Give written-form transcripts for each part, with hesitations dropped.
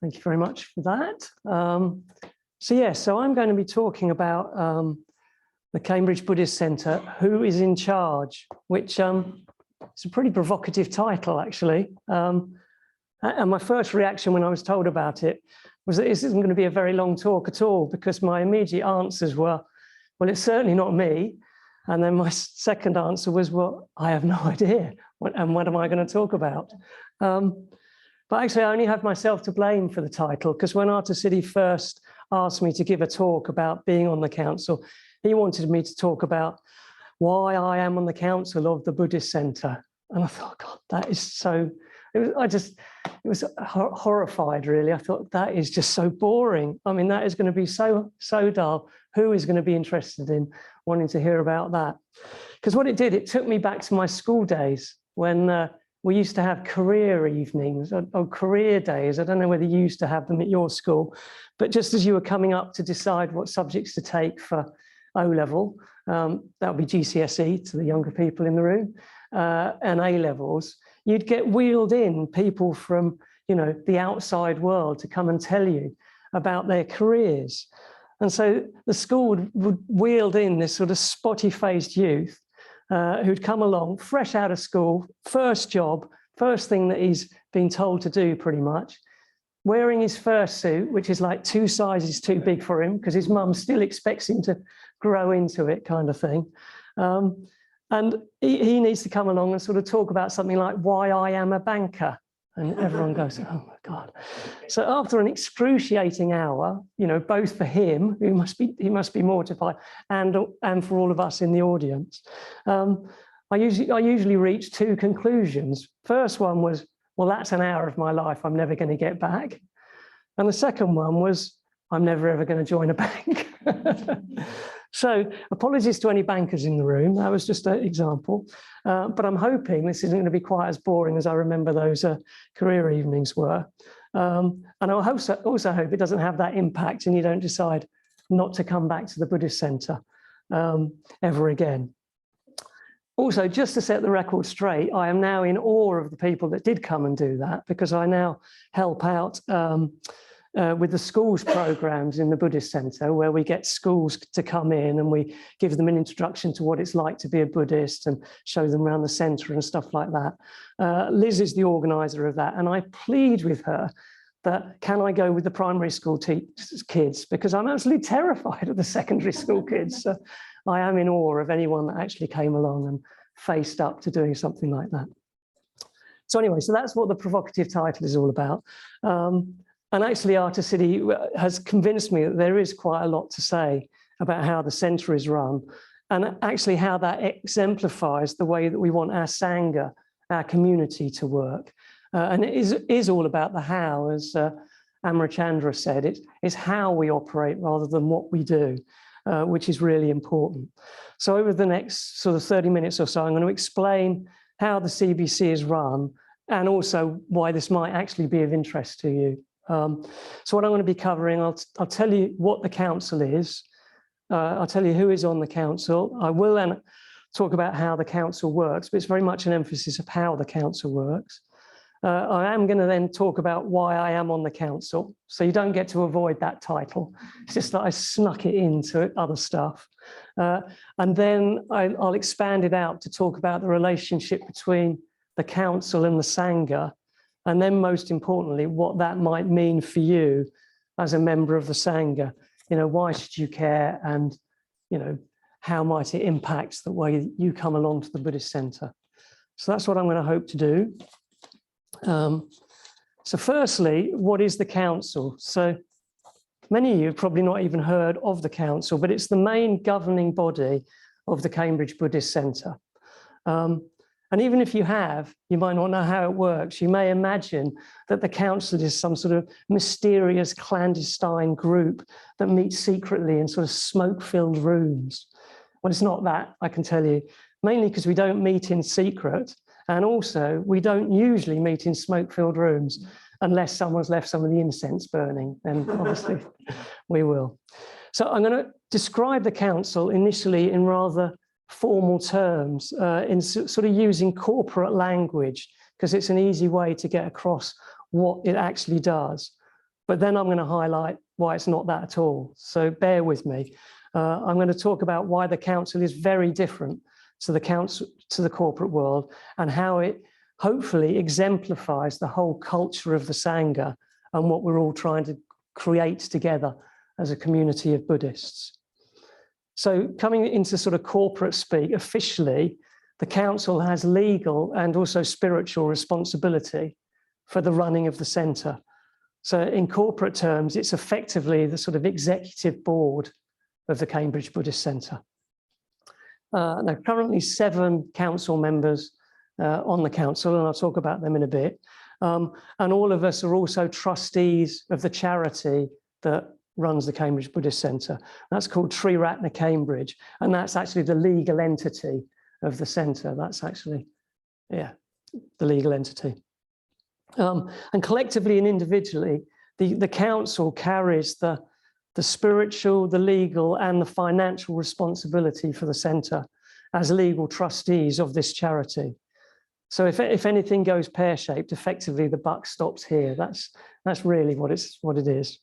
Thank you very much for that. So I'm going to be talking about the Cambridge Buddhist Centre, Who is in Charge, which is a pretty provocative title, actually. And my first reaction when I was told about it was that this isn't going to be a very long talk at all, because my immediate answers were, well, it's certainly not me. And then my second answer was, well, I have no idea. What am I going to talk about? But actually, I only have myself to blame for the title, because when Arthur City first asked me to give a talk about being on the council, he wanted me to talk about why I am on the council of the Buddhist Centre. And I thought, God, that is so... It was horrified, really. I thought, that is just so boring. I mean, that is going to be so dull. Who is going to be interested in wanting to hear about that? Because what it did, it took me back to my school days when we used to have career evenings or career days. I don't know whether you used to have them at your school, but just as you were coming up to decide what subjects to take for O-level, that would be GCSE to the younger people in the room, and A-levels, you'd get wheeled in people from, the outside world to come and tell you about their careers. And so the school would wheeled in this sort of spotty-faced youth who'd come along, fresh out of school, first job, first thing that he's been told to do pretty much, wearing his first suit, which is like 2 sizes too big for him because his mum still expects him to grow into it, kind of thing. And he needs to come along and sort of talk about something like why I am a banker. And everyone goes, oh my God. So after an excruciating hour, both for him, he must be mortified, and for all of us in the audience, I usually reach 2 conclusions. First one was, well, that's an hour of my life I'm never going to get back. And the second one was, I'm never ever going to join a bank. So apologies to any bankers in the room. That was just an example. But I'm hoping this isn't going to be quite as boring as I remember those career evenings were. And I also hope it doesn't have that impact and you don't decide not to come back to the Buddhist Centre ever again. Also, just to set the record straight, I am now in awe of the people that did come and do that, because I now help out with the schools programs in the Buddhist Centre, where we get schools to come in and we give them an introduction to what it's like to be a Buddhist and show them around the centre and stuff like that. Liz is the organiser of that, and I plead with her that can I go with the primary school kids, because I'm absolutely terrified of the secondary school kids. So I am in awe of anyone that actually came along and faced up to doing something like that. So anyway, so that's what the provocative title is all about. And actually, Arthur City has convinced me that there is quite a lot to say about how the centre is run, and actually how that exemplifies the way that we want our Sangha, our community, to work. And it is all about the how, as Amarachandra said. It's how we operate rather than what we do, which is really important. So over the next sort of 30 minutes or so, I'm going to explain how the CBC is run, and also why this might actually be of interest to you. So what I'm going to be covering, I'll tell you what the council is. I'll tell you who is on the council. I will then talk about how the council works, but it's very much an emphasis of how the council works. I am going to then talk about why I am on the council. So you don't get to avoid that title. It's just that I snuck it into other stuff. And then I'll expand it out to talk about the relationship between the council and the Sangha. And then most importantly, what that might mean for you as a member of the Sangha. Why should you care? And, how might it impact the way you come along to the Buddhist Centre? So that's what I'm going to hope to do. So firstly, what is the council? So many of you have probably not even heard of the council, but it's the main governing body of the Cambridge Buddhist Centre. And even if you have, you might not know how it works. You may imagine that the council is some sort of mysterious clandestine group that meets secretly in sort of smoke-filled rooms. Well, it's not that, I can tell you, mainly because we don't meet in secret. And also, we don't usually meet in smoke-filled rooms unless someone's left some of the incense burning, then obviously we will. So I'm going to describe the council initially in rather formal terms, in sort of using corporate language, because it's an easy way to get across what it actually does. But then I'm going to highlight why it's not that at all. So bear with me. I'm going to talk about why the council is very different to the corporate world, and how it hopefully exemplifies the whole culture of the Sangha and what we're all trying to create together as a community of Buddhists. So coming into sort of corporate speak, officially, the council has legal and also spiritual responsibility for the running of the centre. So in corporate terms, it's effectively the sort of executive board of the Cambridge Buddhist Centre. There are currently 7 council members on the council, and I'll talk about them in a bit. And all of us are also trustees of the charity that runs the Cambridge Buddhist Centre. That's called Sri Ratna Cambridge, and that's actually the legal entity of the centre. That's actually, yeah, the legal entity. And collectively and individually, the council carries the spiritual, the legal, and the financial responsibility for the centre as legal trustees of this charity. So if anything goes pear-shaped, effectively the buck stops here. That's really what it is.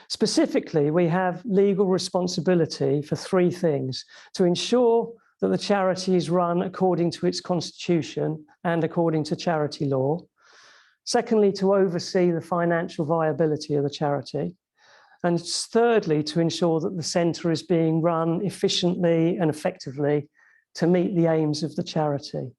Specifically, we have legal responsibility for 3 things: to ensure that the charity is run according to its constitution and according to charity law. Secondly, to oversee the financial viability of the charity. And thirdly, to ensure that the centre is being run efficiently and effectively to meet the aims of the charity.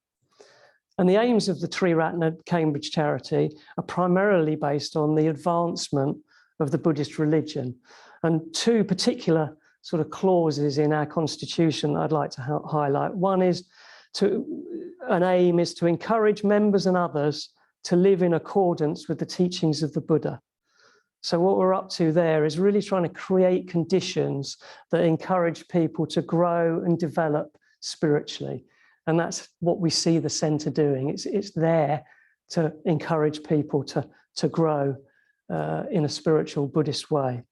And the aims of the Sri Ratna Cambridge charity are primarily based on the advancement of the Buddhist religion. And 2 particular sort of clauses in our constitution that I'd like to highlight. One is an aim is to encourage members and others to live in accordance with the teachings of the Buddha. So what we're up to there is really trying to create conditions that encourage people to grow and develop spiritually. And that's what we see the centre doing. It's there to encourage people to grow in a spiritual Buddhist way.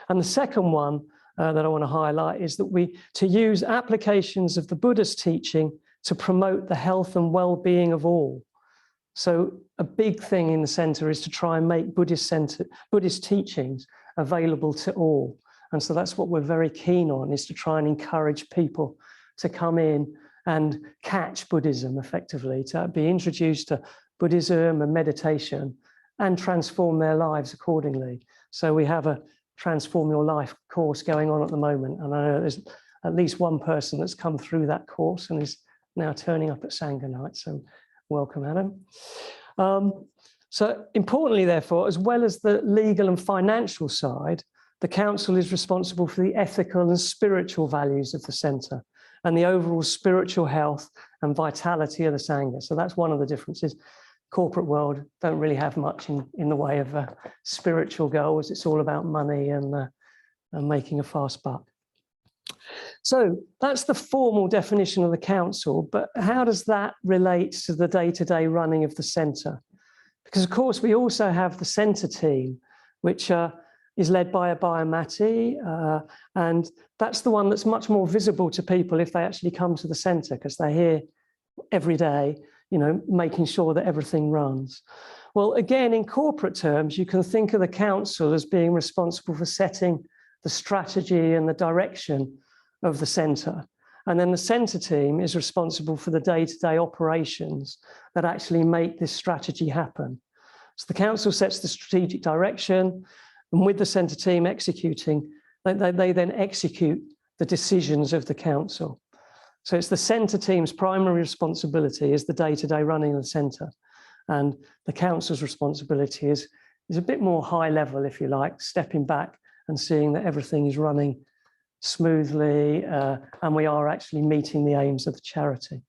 And the second one that I want to highlight is that to use applications of the Buddha's teaching to promote the health and well-being of all. So a big thing in the centre is to try and make Buddhist teachings available to all. And so that's what we're very keen on, is to try and encourage people to come in and catch Buddhism effectively, to be introduced to Buddhism and meditation and transform their lives accordingly. So we have a Transform Your Life course going on at the moment. And I know there's at least one person that's come through that course and is now turning up at Sangha night. So welcome, Adam. So importantly, therefore, as well as the legal and financial side, the council is responsible for the ethical and spiritual values of the centre and the overall spiritual health and vitality of the Sangha. So that's one of the differences. Corporate world don't really have much in the way of spiritual goals. It's all about money and making a fast buck. So that's the formal definition of the council, but how does that relate to the day-to-day running of the centre? Because of course we also have the centre team, which is led by a biomati, and that's the one that's much more visible to people if they actually come to the centre, because they're here every day, you know, making sure that everything runs. Well, again, in corporate terms, you can think of the council as being responsible for setting the strategy and the direction of the centre. And then the centre team is responsible for the day-to-day operations that actually make this strategy happen. So the council sets the strategic direction, and with the centre team executing, they then execute the decisions of the council. So it's the centre team's primary responsibility is the day-to-day running of the centre. And the council's responsibility is a bit more high level, if you like, stepping back and seeing that everything is running smoothly and we are actually meeting the aims of the charity.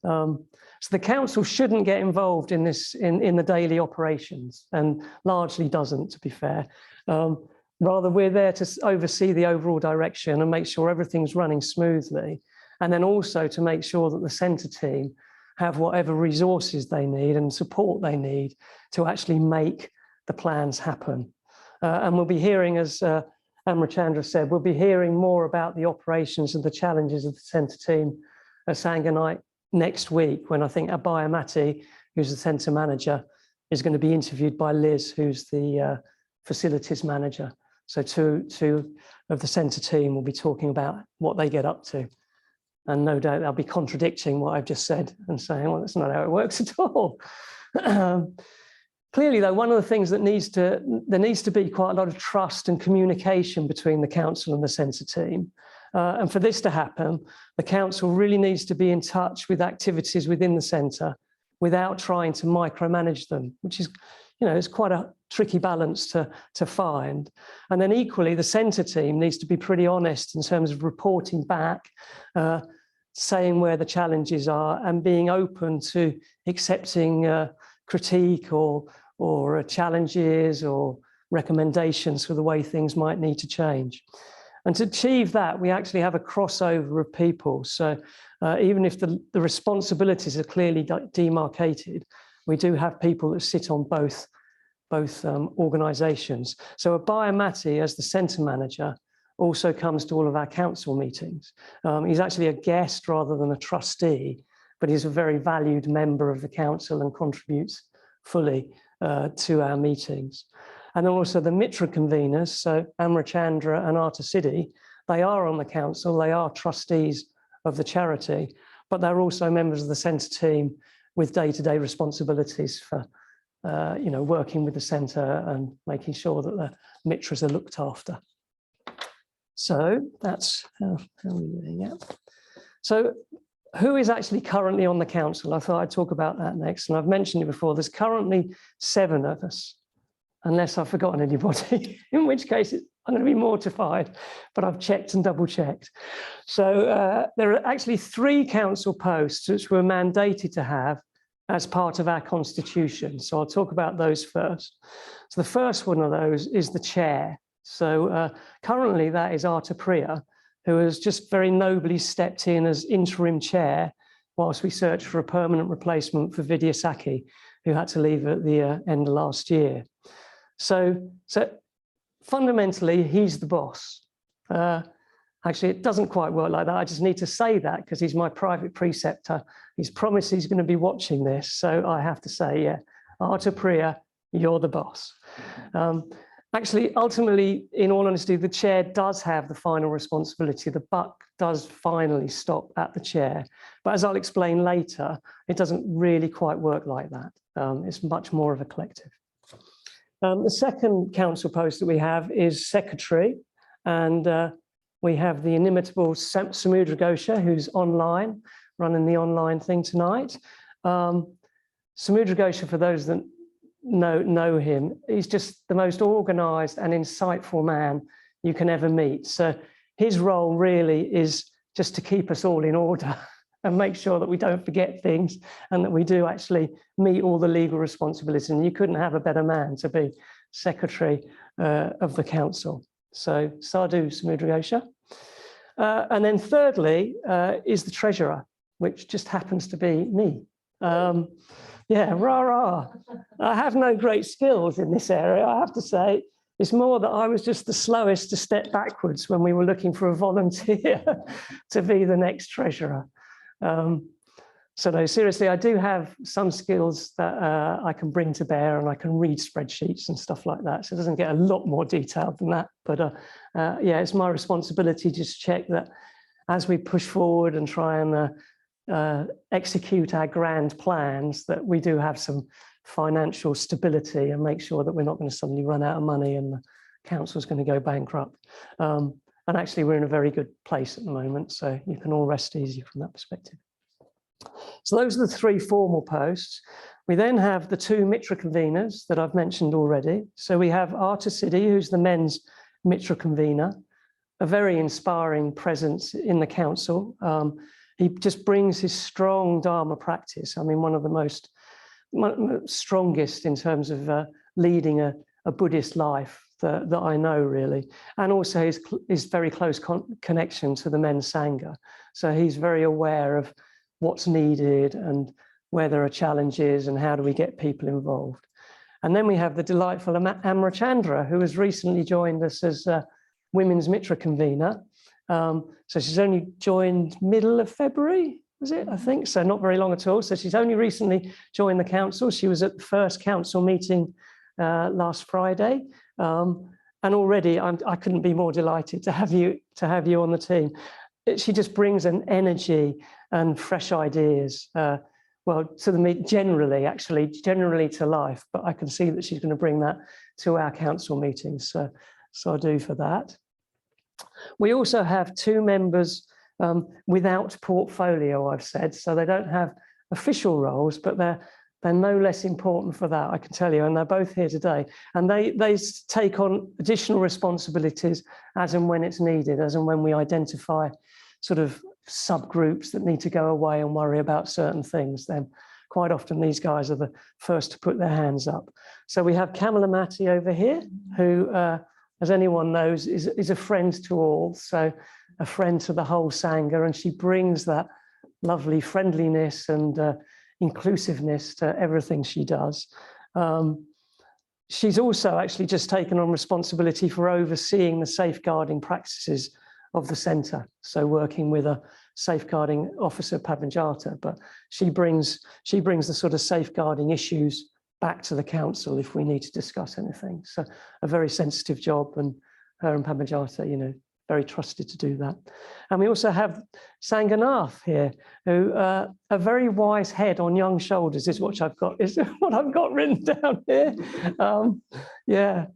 So the council shouldn't get involved in this in the daily operations, and largely doesn't, to be fair. Rather, we're there to oversee the overall direction and make sure everything's running smoothly, and then also to make sure that the centre team have whatever resources they need and support they need to actually make the plans happen. And we'll be hearing, as Amrachandra said, we'll be hearing more about the operations and the challenges of the centre team at Sangha night next week, when I think Abhayamati, who's the centre manager, is going to be interviewed by Liz, who's the facilities manager. So two of the centre team will be talking about what they get up to. And no doubt they'll be contradicting what I've just said and saying, well, that's not how it works at all. Clearly, though, one of the things that there needs to be quite a lot of trust and communication between the council and the centre team. And for this to happen, the council really needs to be in touch with activities within the centre without trying to micromanage them, which is, it's quite a tricky balance to find. And then equally, the centre team needs to be pretty honest in terms of reporting back, saying where the challenges are and being open to accepting critique or challenges or recommendations for the way things might need to change. And to achieve that, we actually have a crossover of people. So even if the responsibilities are clearly demarcated, we do have people that sit on both organisations. So Abaya Mati, as the centre manager, also comes to all of our council meetings. He's actually a guest rather than a trustee, but he's a very valued member of the council and contributes fully to our meetings. And also the Mitra conveners, so Amrachandra and Arta Siddhi, they are on the council, they are trustees of the charity, but they're also members of the centre team with day-to-day responsibilities for working with the centre and making sure that the Mitras are looked after. So that's how we're doing it. So who is actually currently on the council? I thought I'd talk about that next. And I've mentioned it before, there's currently 7 of us, unless I've forgotten anybody, in which case I'm going to be mortified, but I've checked and double checked. So there are actually 3 council posts which we're mandated to have as part of our constitution. So I'll talk about those first. So the first one of those is the chair. So currently that is Arta Priya, who has just very nobly stepped in as interim chair whilst we search for a permanent replacement for Vidya Saki, who had to leave at the end of last year. So fundamentally, he's the boss. Actually, it doesn't quite work like that. I just need to say that because he's my private preceptor. He's promised he's going to be watching this. So I have to say, yeah, Arta Priya, you're the boss. Actually, ultimately, in all honesty, the chair does have the final responsibility. The buck does finally stop at the chair. But as I'll explain later, it doesn't really quite work like that. It's much more of a collective. The second council post that we have is secretary. And we have the inimitable Samudra Ghosha, who's online, running the online thing tonight. Samudra Ghosha, for those that know him, he's just the most organised and insightful man you can ever meet. So his role really is just to keep us all in order and make sure that we don't forget things and that we do actually meet all the legal responsibilities. And you couldn't have a better man to be secretary of the council. So Sadhu Samudra Ghosha. And then thirdly is the treasurer, which just happens to be me. Yeah, rah. I have no great skills in this area, I have to say. It's more that I was just the slowest to step backwards when we were looking for a volunteer to be the next treasurer. So no, seriously, I do have some skills that I can bring to bear, and I can read spreadsheets and stuff like that. So it doesn't get a lot more detailed than that. But yeah, it's my responsibility to just check that as we push forward and try and execute our grand plans, that we do have some financial stability and make sure that we're not going to suddenly run out of money and the council's going to go bankrupt. And actually, we're in a very good place at the moment, so you can all rest easy from that perspective. So those are the 3 formal posts. We then have the 2 Mitra conveners that I've mentioned already. So we have Arta Siddhi, who's the men's Mitra convener, a very inspiring presence in the council. He just brings his strong Dharma practice. I mean, one of the most strongest in terms of leading a Buddhist life that I know, really. And also his very close connection to the men's Sangha. So he's very aware of what's needed and where there are challenges and how do we get people involved. And then we have the delightful Amrachandra, who has recently joined us as Women's Mitra convener. So she's only joined middle of February, was it? I think so, not very long at all. So she's only recently joined the council. She was at the first council meeting last Friday. And already I couldn't be more delighted to have you on the team. She just brings an energy and fresh ideas, well, to the meet generally to life, but I can see that she's going to bring that to our council meetings. So I do for that. We also have 2 members without portfolio, I've said, so they don't have official roles, but they're no less important for that, I can tell you, and they're both here today. And they take on additional responsibilities as and when it's needed, as and when we identify sort of subgroups that need to go away and worry about certain things. Then quite often these guys are the first to put their hands up. So we have Kamala Matti over here, who, as anyone knows, is a friend to all. So a friend to the whole Sangha, and she brings that lovely friendliness and inclusiveness to everything she does. She's also actually just taken on responsibility for overseeing the safeguarding practices of the centre, so working with a safeguarding officer, Padmanjata, but she brings the sort of safeguarding issues back to the council if we need to discuss anything. So a very sensitive job, and her and Padmanjata, you know, very trusted to do that. And we also have Sanganath here, who a very wise head on young shoulders is what I've got written down here. Yeah,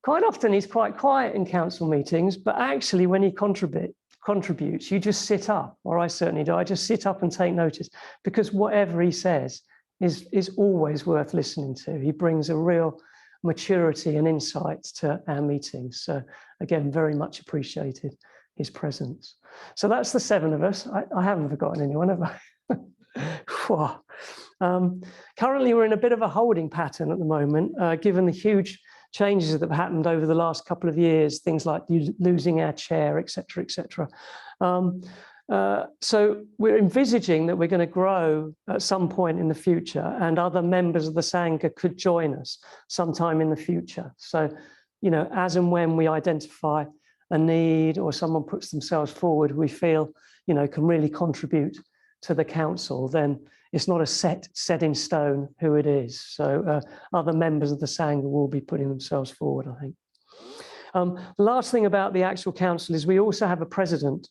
quite often he's quite quiet in council meetings, but actually when he contributes, you just sit up, or I certainly do. I just sit up and take notice, because whatever he says is always worth listening to. He brings a real maturity and insight to our meetings. So again, very much appreciated his presence. So that's the 7 of us. I haven't forgotten anyone, have I? Currently, we're in a bit of a holding pattern at the moment, given the huge changes that have happened over the last couple of years, things like losing our chair, etc., etc. So we're envisaging that we're going to grow at some point in the future, and other members of the Sangha could join us sometime in the future. So, you know, as and when we identify a need or someone puts themselves forward, we feel, you know, can really contribute to the council, then it's not a set in stone who it is. So other members of the Sangha will be putting themselves forward, I think. The last thing about the actual council is we also have a president,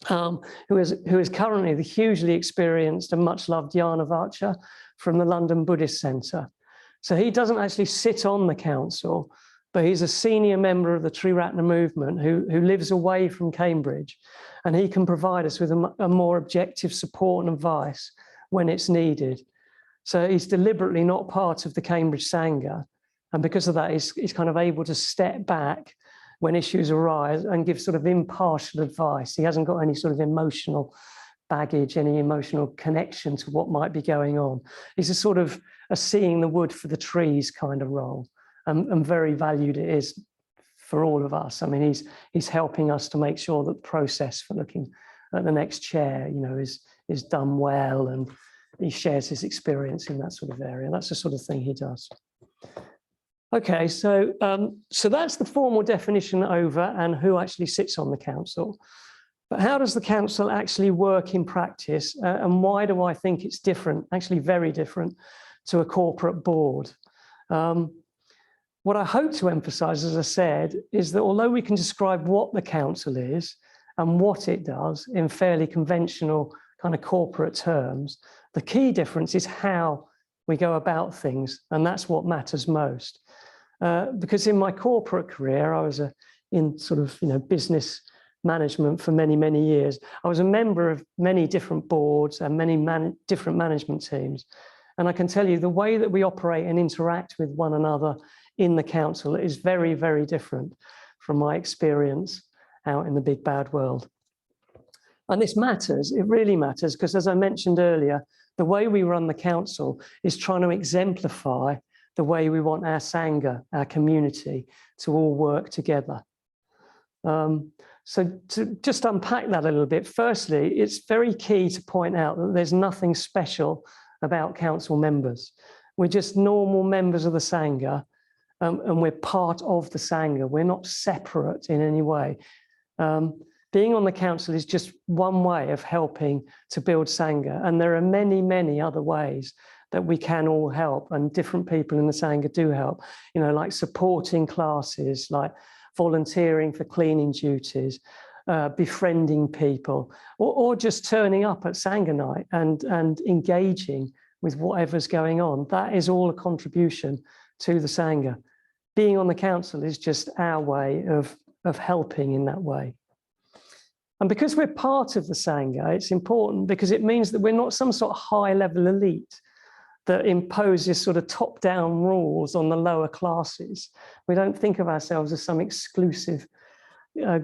who is currently the hugely experienced and much loved Jana Vacha from the London Buddhist Centre. So he doesn't actually sit on the council, but he's a senior member of the Triratna movement who lives away from Cambridge, and he can provide us with a more objective support and advice when it's needed. So he's deliberately not part of the Cambridge Sangha, and because of that, he's kind of able to step back when issues arise and give sort of impartial advice. He hasn't got any sort of emotional baggage, any emotional connection to what might be going on. He's a sort of a seeing the wood for the trees kind of role, and very valued it is for all of us. I mean, he's helping us to make sure that the process for looking at the next chair, you know, is done well, and he shares his experience in that sort of area. That's the sort of thing he does. Okay, so that's the formal definition over and who actually sits on the council. But how does the council actually work in practice, and why do I think it's different, actually very different, to a corporate board? What I hope to emphasise, as I said, is that although we can describe what the council is and what it does in fairly conventional kind of corporate terms, the key difference is how we go about things, and that's what matters most. Because in my corporate career, I was in sort of, you know, business management for many, many years. I was a member of many different boards and many different management teams. And I can tell you the way that we operate and interact with one another in the council is very, very different from my experience out in the big bad world. And this matters, it really matters, because as I mentioned earlier, the way we run the council is trying to exemplify the way we want our Sangha, our community, to all work together. So to just unpack that a little bit, firstly, it's very key to point out that there's nothing special about council members. We're just normal members of the Sangha, and we're part of the Sangha. We're not separate in any way. Being on the council is just one way of helping to build Sangha. And there are many, many other ways that we can all help, and different people in the Sangha do help, you know, like supporting classes, like volunteering for cleaning duties, befriending people, or just turning up at Sangha night and engaging with whatever's going on. That is all a contribution to the Sangha. Being on the council is just our way of helping in that way. And because we're part of the Sangha, it's important because it means that we're not some sort of high-level elite that imposes sort of top-down rules on the lower classes. We don't think of ourselves as some exclusive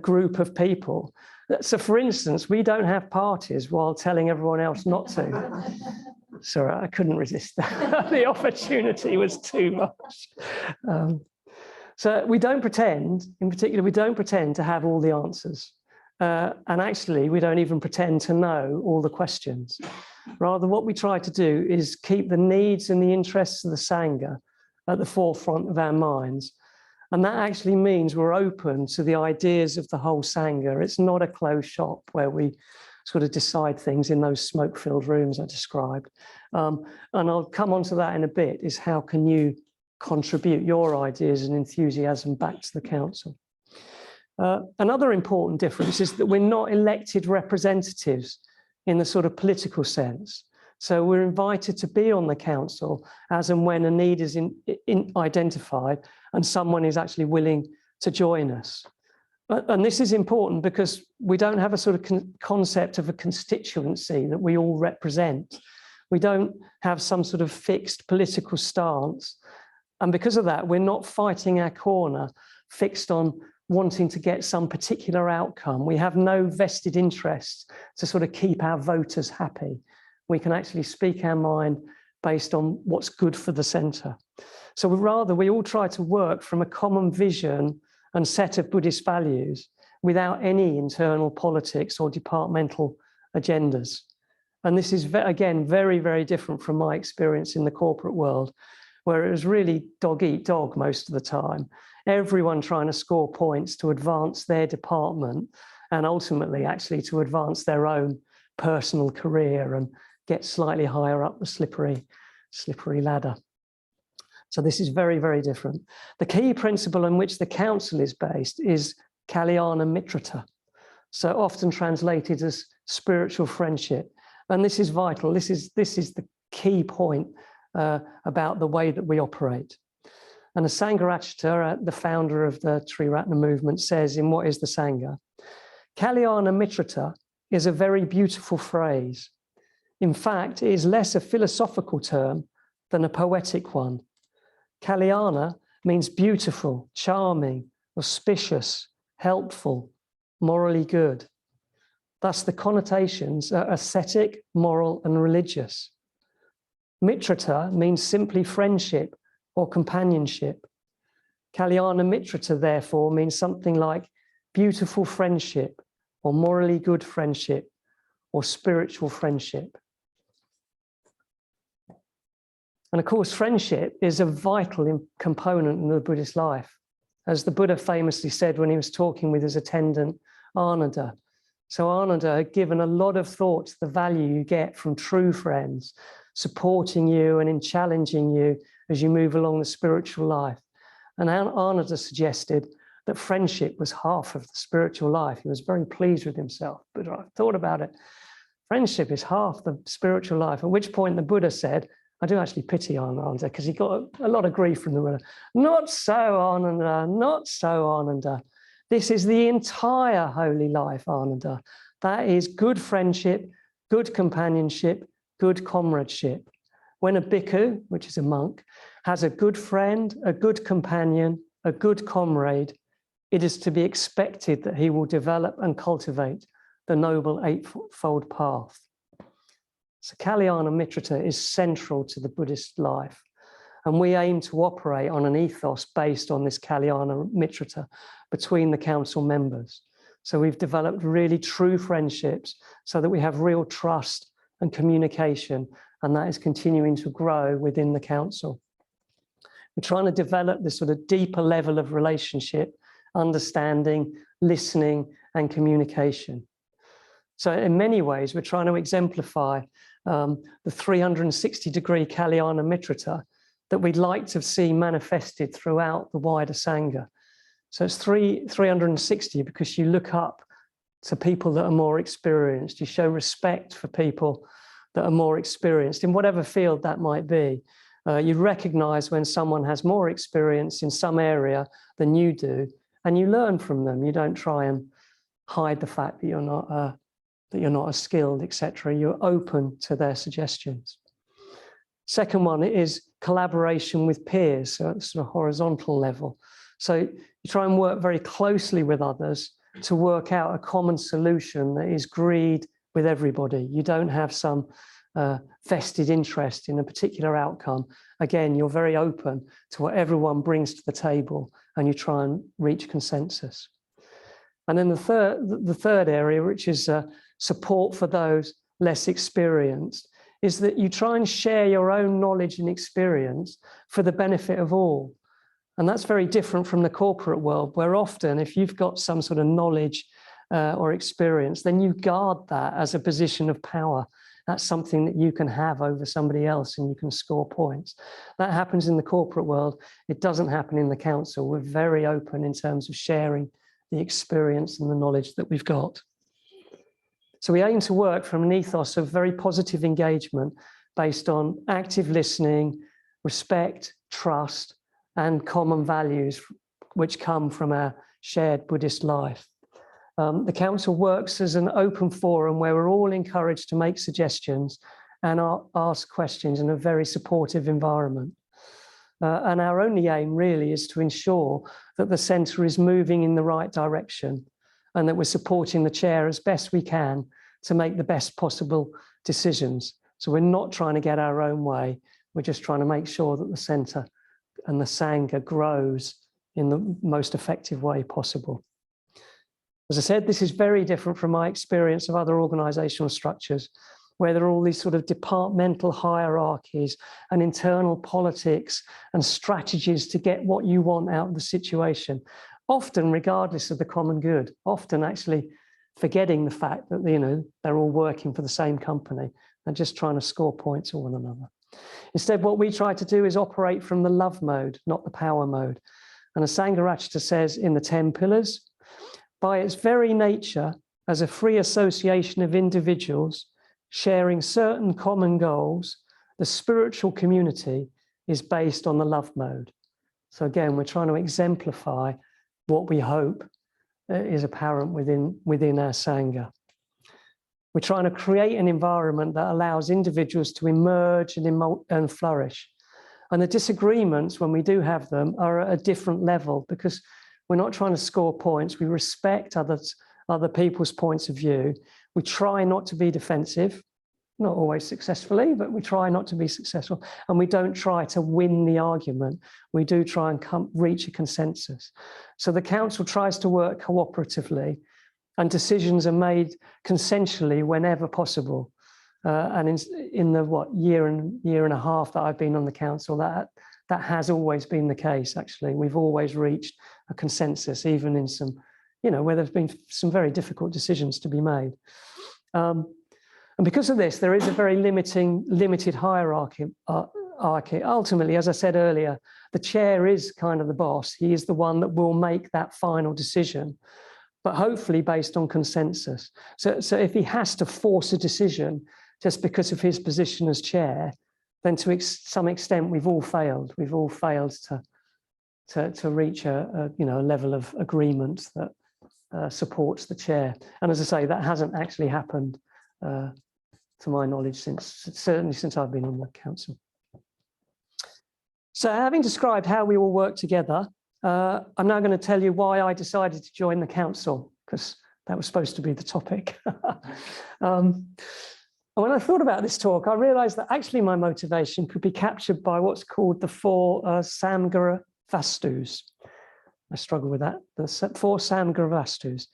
group of people. So, for instance, we don't have parties while telling everyone else not to. Sorry, I couldn't resist that. The opportunity was too much. So we don't pretend, in particular, we don't pretend to have all the answers. And actually, we don't even pretend to know all the questions. Rather, what we try to do is keep the needs and the interests of the Sangha at the forefront of our minds. And that actually means we're open to the ideas of the whole Sangha. It's not a closed shop where we sort of decide things in those smoke-filled rooms I described. And I'll come on to that in a bit, is how can you contribute your ideas and enthusiasm back to the council. Another important difference is that we're not elected representatives in the sort of political sense. So we're invited to be on the council as and when a need is identified and someone is actually willing to join us. And this is important because we don't have a sort of concept of a constituency that we all represent. We don't have some sort of fixed political stance. And because of that, we're not fighting our corner, fixed on wanting to get some particular outcome. We have no vested interests to sort of keep our voters happy. We can actually speak our mind based on what's good for the centre. So rather, we all try to work from a common vision and set of Buddhist values without any internal politics or departmental agendas. And this is, again, very, very different from my experience in the corporate world, where it was really dog eat dog most of the time. Everyone trying to score points to advance their department and ultimately actually to advance their own personal career and get slightly higher up the slippery ladder. So this is very, very different. The key principle on which the council is based is Kalyana Mitrata, so often translated as spiritual friendship. And this is vital. This is the key point about the way that we operate. And the Sangharachita, the founder of the Triratna movement, says in What is the Sangha? Kalyana Mitrata is a very beautiful phrase. In fact, it is less a philosophical term than a poetic one. Kalyana means beautiful, charming, auspicious, helpful, morally good. Thus, the connotations are aesthetic, moral, and religious. Mitrata means simply friendship or companionship. Kalyana Mitrata, therefore, means something like beautiful friendship or morally good friendship or spiritual friendship. And of course, friendship is a vital component in the Buddhist life. As the Buddha famously said when he was talking with his attendant, Ananda. So Ananda had given a lot of thought to the value you get from true friends, supporting you and in challenging you as you move along the spiritual life. And Ananda suggested that friendship was half of the spiritual life. He was very pleased with himself, but I thought about it. Friendship is half the spiritual life, at which point the Buddha said, I do actually pity Ananda because he got a lot of grief from the Buddha. Not so, Ananda, not so, Ananda. This is the entire holy life, Ananda. That is good friendship, good companionship, good comradeship. When a bhikkhu, which is a monk, has a good friend, a good companion, a good comrade, it is to be expected that he will develop and cultivate the noble eightfold path. So Kalyana Mitrata is central to the Buddhist life. And we aim to operate on an ethos based on this Kalyana Mitrata between the council members. So we've developed really true friendships so that we have real trust and communication, and that is continuing to grow within the council. We're trying to develop this sort of deeper level of relationship, understanding, listening, and communication. So in many ways, we're trying to exemplify the 360-degree Kalyana Mitrata that we'd like to see manifested throughout the wider Sangha. So it's 360 because you look up to people that are more experienced. You show respect for people that are more experienced in whatever field that might be. You recognize when someone has more experience in some area than you do, and you learn from them. You don't try and hide the fact that you're not as skilled, etc. You're open to their suggestions. Second one is collaboration with peers, so at sort of horizontal level. So you try and work very closely with others to work out a common solution that is agreed with everybody. You don't have some vested interest in a particular outcome. Again, you're very open to what everyone brings to the table, and you try and reach consensus. And then the third area, which is support for those less experienced, is that you try and share your own knowledge and experience for the benefit of all. And that's very different from the corporate world, where often if you've got some sort of knowledge or experience, then you guard that as a position of power. That's something that you can have over somebody else and you can score points. That happens in the corporate world. It doesn't happen in the council. We're very open in terms of sharing the experience and the knowledge that we've got. So we aim to work from an ethos of very positive engagement based on active listening, respect, trust, and common values which come from our shared Buddhist life. The council works as an open forum where we're all encouraged to make suggestions and ask questions in a very supportive environment. And our only aim really is to ensure that the centre is moving in the right direction and that we're supporting the chair as best we can to make the best possible decisions. So we're not trying to get our own way. We're just trying to make sure that the centre and the Sangha grows in the most effective way possible. As I said, this is very different from my experience of other organisational structures, where there are all these sort of departmental hierarchies and internal politics and strategies to get what you want out of the situation, often regardless of the common good, often actually forgetting the fact that, you know, they're all working for the same company and just trying to score points on one another. Instead, what we try to do is operate from the love mode, not the power mode. And as Sangha says in the 10 pillars, by its very nature, as a free association of individuals sharing certain common goals, the spiritual community is based on the love mode. So again, we're trying to exemplify what we hope is apparent within our Sangha. We're trying to create an environment that allows individuals to emerge and flourish. And the disagreements, when we do have them, are at a different level because we're not trying to score points. We respect other people's points of view. We try not to be defensive, not always successfully, but we try not to be successful. And we don't try to win the argument. We do try and reach a consensus. So the council tries to work cooperatively and decisions are made consensually whenever possible. And in the year and a half that I've been on the council, that has always been the case, actually. We've always reached a consensus, even in some, where there's been some very difficult decisions to be made. And because of this, there is a very limited hierarchy. Ultimately, as I said earlier, the chair is kind of the boss. He is the one that will make that final decision, but hopefully based on consensus. So if he has to force a decision just because of his position as chair, then to some extent we've all failed. We've all failed to reach a level of agreement that supports the chair. And as I say, that hasn't actually happened to my knowledge certainly since I've been on the council. So having described how we all work together, I'm now going to tell you why I decided to join the council, because that was supposed to be the topic. And when I thought about this talk, I realized that actually my motivation could be captured by what's called the 4 Samgara Vastus. I struggle with that, the 4 Samgara Vastus.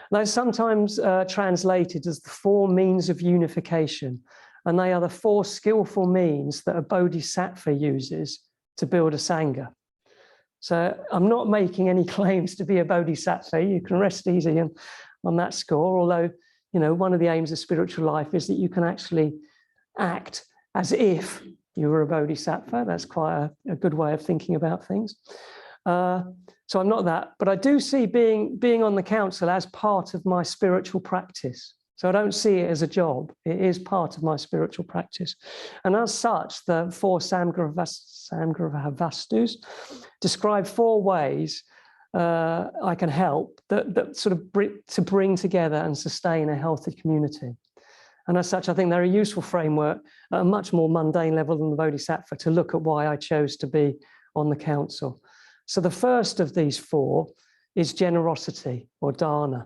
They're sometimes translated as the 4 means of unification, and they are the 4 skillful means that a bodhisattva uses to build a Sangha. So I'm not making any claims to be a bodhisattva. You can rest easy, and on that score, although, you know, one of the aims of spiritual life is that you can actually act as if you were a bodhisattva. That's quite a good way of thinking about things. So I'm not that, but I do see being on the council as part of my spiritual practice. So I don't see it as a job. It is part of my spiritual practice. And as such, the 4 Samgravastus describe 4 ways I can help that sort of bring together and sustain a healthy community. And as such, I think they're a useful framework at a much more mundane level than the Bodhisattva to look at why I chose to be on the council. So the first of these 4 is generosity, or dana.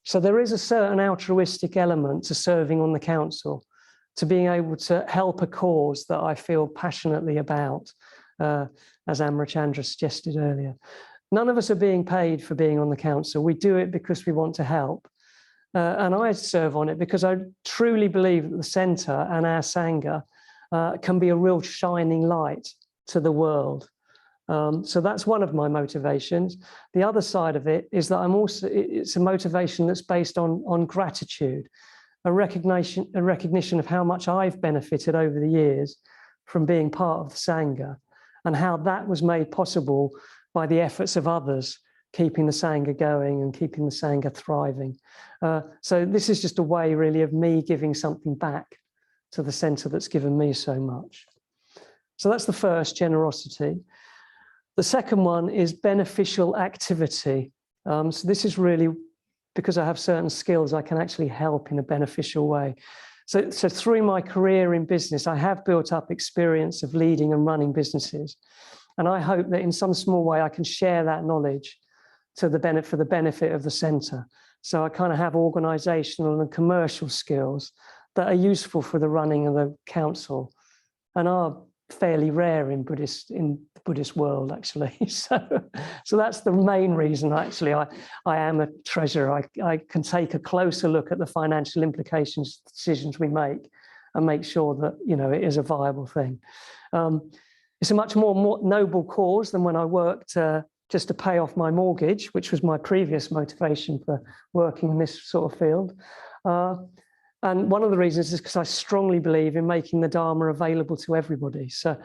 So there is a certain altruistic element to serving on the council, to being able to help a cause that I feel passionately about, as Amrachandra suggested earlier. None of us are being paid for being on the council. We do it because we want to help. And I serve on it because I truly believe that the centre and our Sangha can be a real shining light to the world. So that's one of my motivations. The other side of it is that it's a motivation that's based on gratitude, a recognition of how much I've benefited over the years from being part of the Sangha, and how that was made possible by the efforts of others, keeping the Sangha going and keeping the Sangha thriving. So this is just a way really of me giving something back to the centre that's given me so much. So that's the first, generosity. The second one is beneficial activity. So this is really because I have certain skills, I can actually help in a beneficial way. So through my career in business, I have built up experience of leading and running businesses. And I hope that in some small way, I can share that knowledge for the benefit of the centre. So I kind of have organisational and commercial skills that are useful for the running of the council and are fairly rare in the Buddhist world, actually. So that's the main reason, actually, I am a treasurer. I can take a closer look at the financial implications of the decisions we make and make sure that, you know, it is a viable thing. It's a much more noble cause than when I worked just to pay off my mortgage, which was my previous motivation for working in this sort of field. And one of the reasons is because I strongly believe in making the Dharma available to everybody. So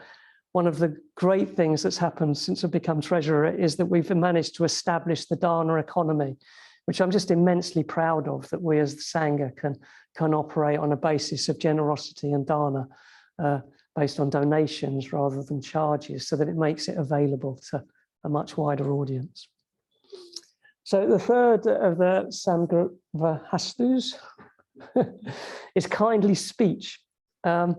one of the great things that's happened since I've become treasurer is that we've managed to establish the Dharma economy, which I'm just immensely proud of, that we as the Sangha can operate on a basis of generosity and Dharma based on donations rather than charges, so that it makes it available to a much wider audience. So the third of the Samgravastus is kindly speech. So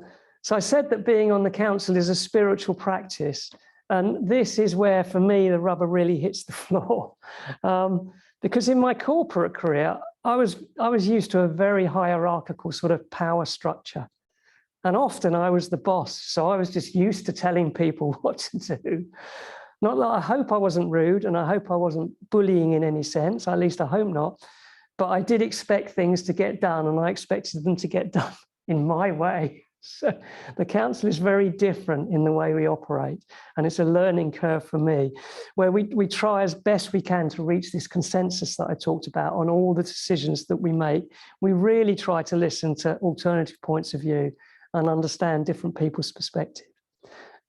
I said that being on the council is a spiritual practice, and this is where, for me, the rubber really hits the floor. Because in my corporate career, I was used to a very hierarchical sort of power structure. And often I was the boss, so I was just used to telling people what to do. Not that I hope I wasn't rude, and I hope I wasn't bullying in any sense, at least I hope not. But I did expect things to get done, and I expected them to get done in my way. So the council is very different in the way we operate, and it's a learning curve for me, where we try as best we can to reach this consensus that I talked about on all the decisions that we make. We really try to listen to alternative points of view and understand different people's perspective.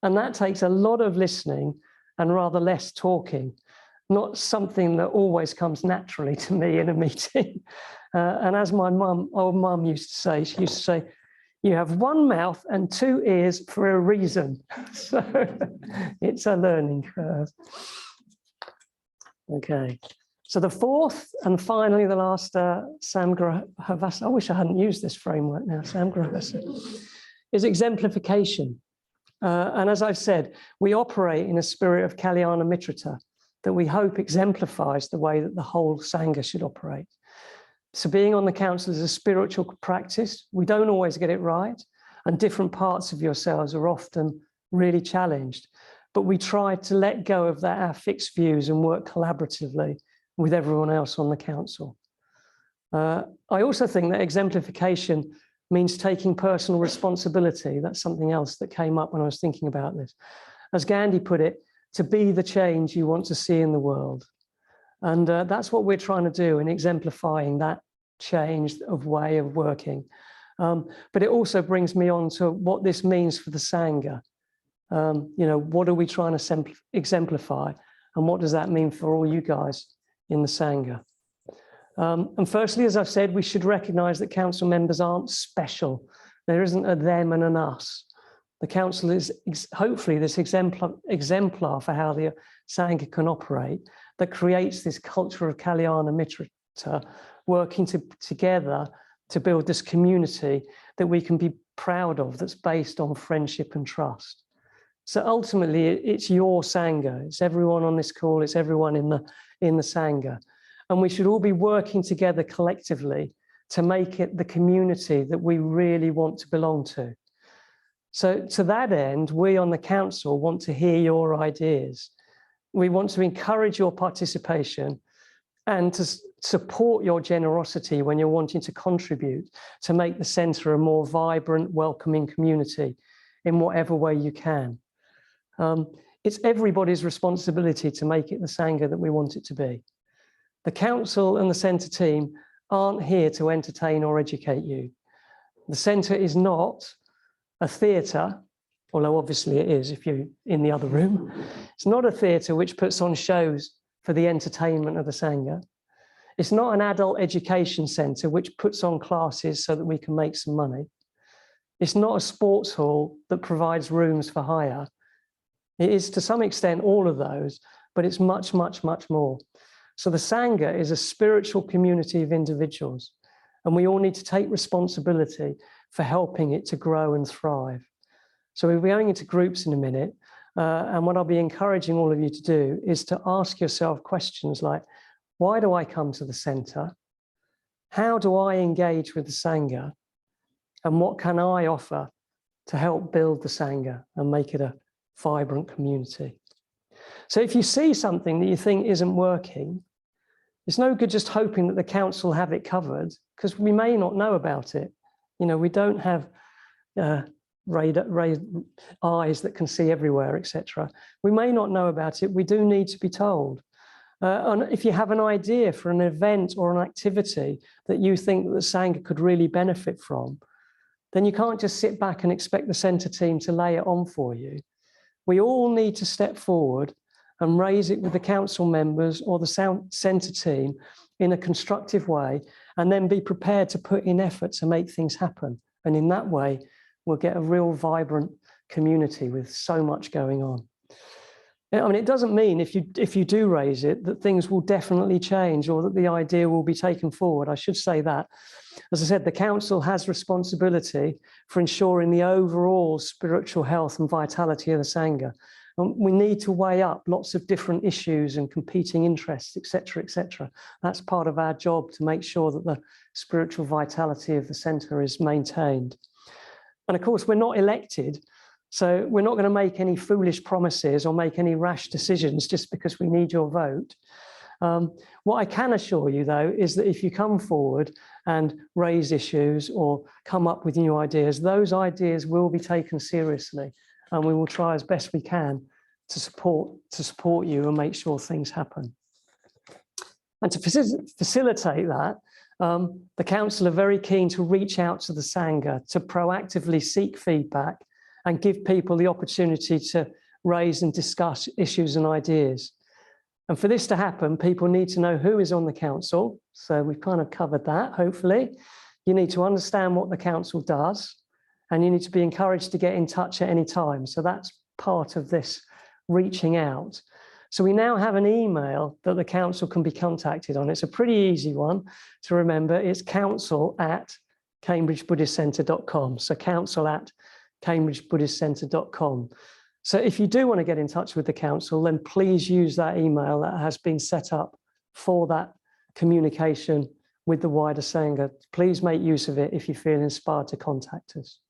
And that takes a lot of listening and rather less talking. Not something that always comes naturally to me in a meeting. And as my old mum used to say, she used to say, you have one mouth and two ears for a reason. So it's a learning curve. Okay. So the fourth and finally the last Samgravastus, I wish I hadn't used this framework now, Samgravastus, is exemplification. And as I've said, we operate in a spirit of Kalyana Mitrata that we hope exemplifies the way that the whole Sangha should operate. So being on the council is a spiritual practice. We don't always get it right, and different parts of yourselves are often really challenged. But we try to let go of our fixed views and work collaboratively with everyone else on the council. I also think that exemplification means taking personal responsibility. That's something else that came up when I was thinking about this. As Gandhi put it, to be the change you want to see in the world. And that's what we're trying to do in exemplifying that change of way of working. But it also brings me on to what this means for the Sangha. What are we trying to exemplify? And what does that mean for all you guys in the Sangha? And firstly, as I've said, we should recognize that council members aren't special. There isn't a them and an us. The council is hopefully this exemplar for how the Sangha can operate, that creates this culture of Kalyana Mitrata, working together to build this community that we can be proud of, that's based on friendship and trust. So ultimately, it's your Sangha. It's everyone on this call. It's everyone in the Sangha. And we should all be working together collectively to make it the community that we really want to belong to. So to that end, we on the council want to hear your ideas. We want to encourage your participation and to support your generosity when you're wanting to contribute to make the centre a more vibrant, welcoming community in whatever way you can. It's everybody's responsibility to make it the Sangha that we want it to be. The council and the centre team aren't here to entertain or educate you. The centre is not a theatre, although obviously it is if you're in the other room. It's not a theatre which puts on shows for the entertainment of the Sangha. It's not an adult education centre which puts on classes so that we can make some money. It's not a sports hall that provides rooms for hire. It is to some extent all of those, but it's much, much, much more. So the Sangha is a spiritual community of individuals, and we all need to take responsibility for helping it to grow and thrive. So we'll be going into groups in a minute, and what I'll be encouraging all of you to do is to ask yourself questions like, why do I come to the centre? How do I engage with the Sangha? And what can I offer to help build the Sangha and make it a vibrant community? So if you see something that you think isn't working, it's no good just hoping that the council have it covered, because we may not know about it. We don't have raised eyes that can see everywhere, etc. We may not know about it. We do need to be told. And if you have an idea for an event or an activity that you think that the Sangha could really benefit from, then you can't just sit back and expect the centre team to lay it on for you. We all need to step forward and raise it with the council members or the centre team in a constructive way, and then be prepared to put in effort to make things happen. And in that way, we'll get a real vibrant community with so much going on. I mean, it doesn't mean if you do raise it that things will definitely change or that the idea will be taken forward. I should say that. As I said, the council has responsibility for ensuring the overall spiritual health and vitality of the Sangha. And we need to weigh up lots of different issues and competing interests, etc., etc. That's part of our job, to make sure that the spiritual vitality of the centre is maintained. And of course, we're not elected, so we're not going to make any foolish promises or make any rash decisions just because we need your vote. What I can assure you, though, is that if you come forward and raise issues or come up with new ideas, those ideas will be taken seriously, and we will try as best we can to support you and make sure things happen. And to facilitate that, the council are very keen to reach out to the Sangha, to proactively seek feedback and give people the opportunity to raise and discuss issues and ideas. And for this to happen, people need to know who is on the council. So we've kind of covered that, hopefully. You need to understand what the council does, and you need to be encouraged to get in touch at any time. So that's part of this reaching out. So we now have an email that the council can be contacted on. It's a pretty easy one to remember. It's council@cambridgebuddhistcentre.com. So council@cambridgebuddhistcentre.com. So if you do want to get in touch with the council, then please use that email that has been set up for that communication with the wider Sangha. Please make use of it if you feel inspired to contact us.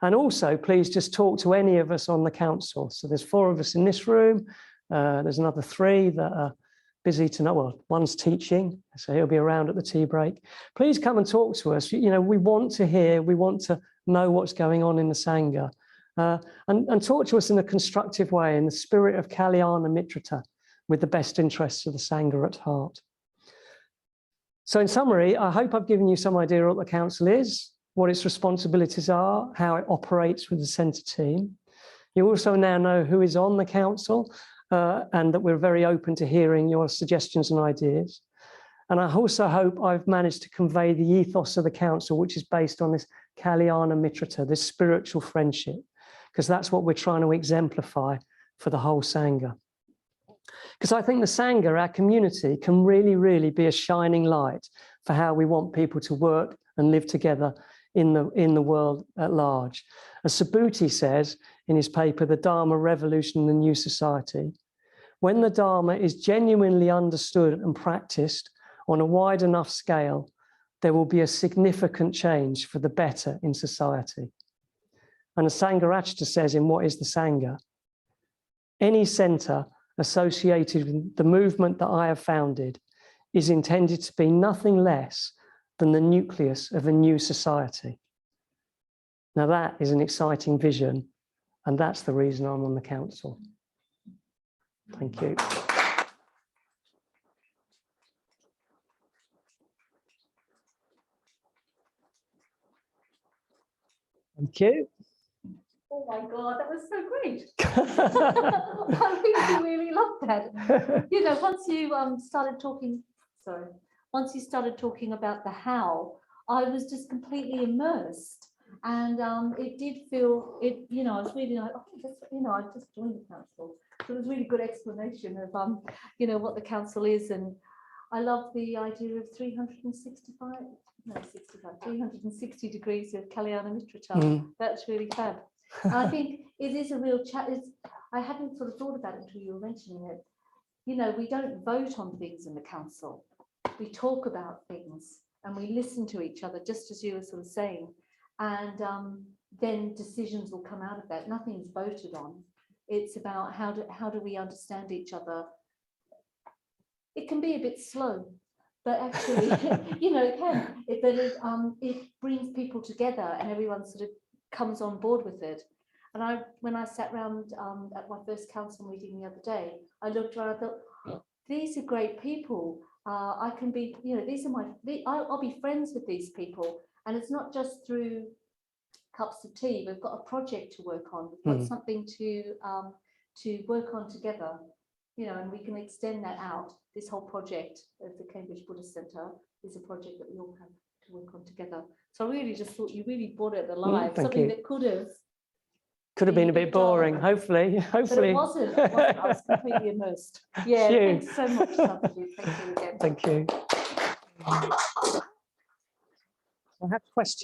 And also, please just talk to any of us on the council. So there's 4 of us in this room. There's another 3 that are busy tonight. Well, one's teaching, so he'll be around at the tea break. Please come and talk to us. We want to hear, we want to know what's going on in the Sangha. And talk to us in a constructive way, in the spirit of Kalyana Mitrata, with the best interests of the Sangha at heart. So in summary, I hope I've given you some idea of what the council is, what its responsibilities are, how it operates with the centre team. You also now know who is on the council and that we're very open to hearing your suggestions and ideas. And I also hope I've managed to convey the ethos of the council, which is based on this Kalyana Mitrata, this spiritual friendship, because that's what we're trying to exemplify for the whole Sangha. Because I think the Sangha, our community, can really, really be a shining light for how we want people to work and live together in the world at large. As Subhuti says in his paper, The Dharma Revolution in the New Society, when the Dharma is genuinely understood and practiced on a wide enough scale, there will be a significant change for the better in society. And as Sangharachta says in What is the Sangha? Any centre associated with the movement that I have founded is intended to be nothing less than the nucleus of a new society. Now that is an exciting vision, and that's the reason I'm on the council. Thank you. Thank you. Oh my God, that was so great. I really loved that. You know, once you started talking about the how, I was just completely immersed. And it did feel, you know, I was really like, oh, I just joined the council. So it was a really good explanation of, you know, what the council is. And I love the idea of 360 degrees of Kalyana Mitrata. That's really fab. I think it is a real chat. I hadn't sort of thought about it until you were mentioning it. You know, we don't vote on things in the council. We talk about things and we listen to each other, just as you were sort of saying. And then decisions will come out of that. Nothing's voted on. It's about how do we understand each other. It can be a bit slow, but actually, you know, it can. It brings people together and everyone sort of comes on board with it. And when I sat around at my first council meeting the other day, I looked around, I thought, these are great people. I can be, you know, I'll be friends with these people. And it's not just through cups of tea. We've got a project to work on. We've got something to work on together, you know, and we can extend that out. This whole project of the Cambridge Buddhist Centre is a project that we all have to work on together. So I really just thought you really brought it alive. Something that could have been a bit boring, hopefully. But it wasn't. I was completely immersed. Yeah, thanks so much, Sarvajit. Thank you again. Thank you. I have questions.